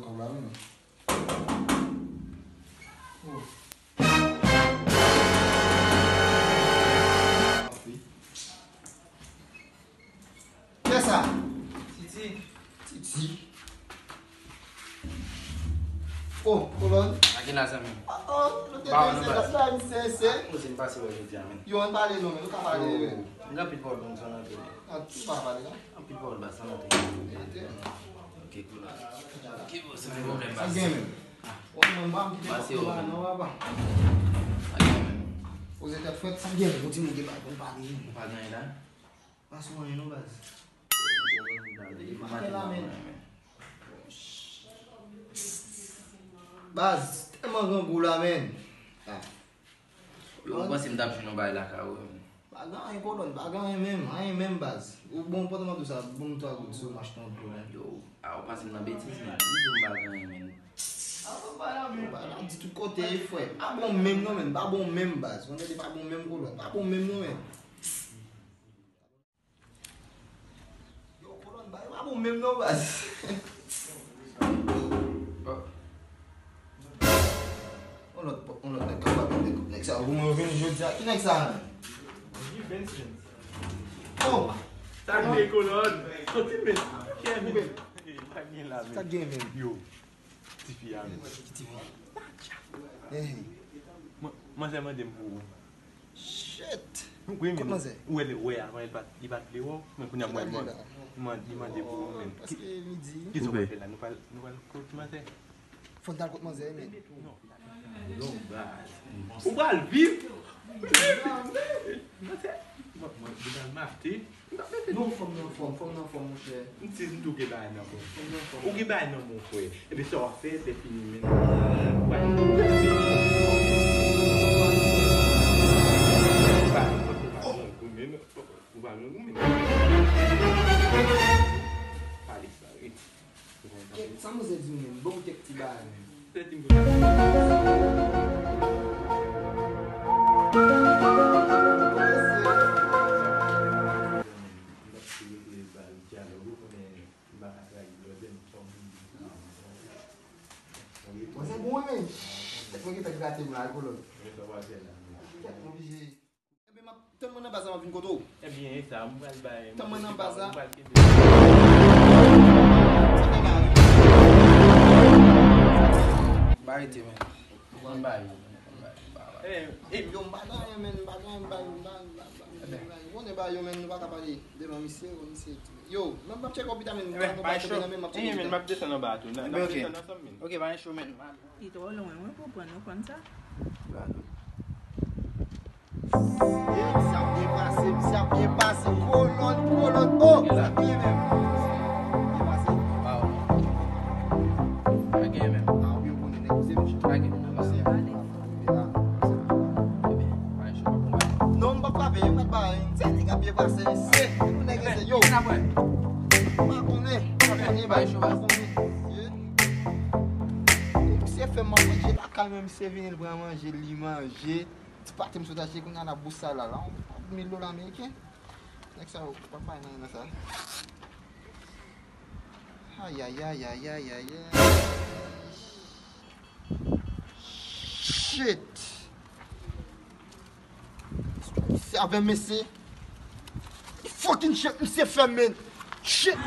comme là. Qu'est-ce ça? Titi. Oh, colonne. Aqui nós amigos. Você não passa hoje, eu não parei não, eu não parei. Não pitbull não só na tele. Ah, tu parei não? Não pitbull basta na tele. Ok, cool. Que você tem problema basta. Game. O mamãe que Basta eu. não vai. Você tá feito sem game, vou te mudar para não parei. Não faz nada. Passa um ano não vai. Baz, tem uma gangula, man. Eu gosto de dar para não bailar cá. Bagan é colon, bagan é mesmo, Baz. O bom pode não usar, bom tu agora sou mais tão pro, né? Eu passo na betis, né? Não bagan, man. Bagan de tout côté, foi. Pas bon même non, man. Pas bon même, Baz. On dit pas bon même colon, pas bon même non, man. Yo, colon, pas bon même non, Baz. On l'a capable de couper ça. Vous me venez jeudi à qui n'est ça? Oh, tá de colonne. Continue. ça game même. Yo. Tifiam. Hey, Mas é mandem pour. shit. Comment c'est? Où elle est? Ouais, il va les haut. Mais pour nous moi demander pour même. Parce que midi. Qu'est-ce qu'on fait là? Nous pas continuer. Faut d'aller contre manger mais. On va le vivre. Non, faut mon cher. Não sei se tu que vai não. O que vai não foi. Ele só fez definir. Vai. Estamos dizendo, bom ter que te dar. Você é bom, hein? Depois que tá gratando lá, colou. Tamo na bazar, mas vim com tu. É bem isso, vai. Tamo na bazar. Bye, Tim. Bye. Yo bagay men, on est ba yo men, nous pas capable de monsieur, yo, même pas check up vitamin, Vai show. Men map dessa no bato, na. Ok, vai show men. Itu long ang po pa no kansa. Se a bien passé, colon, oh, ça bien même. Bien passé. Wow. Ok, men. Ah, bien bon, négocier, monsieur. Ok, non, pas pas bien, pas pas. C'est les gars bien passé, c'est négocier yo. Pas connaît, ba show ba c'est fait manger là quand même c'est venir pour manger li manger. Tu parti me soutager qu'on a la bourse là là, $1000 américains. Next ça pas non ça. Aïe. Shit. C'est avec Messi. Fucking shit, c'est fait man. Shit.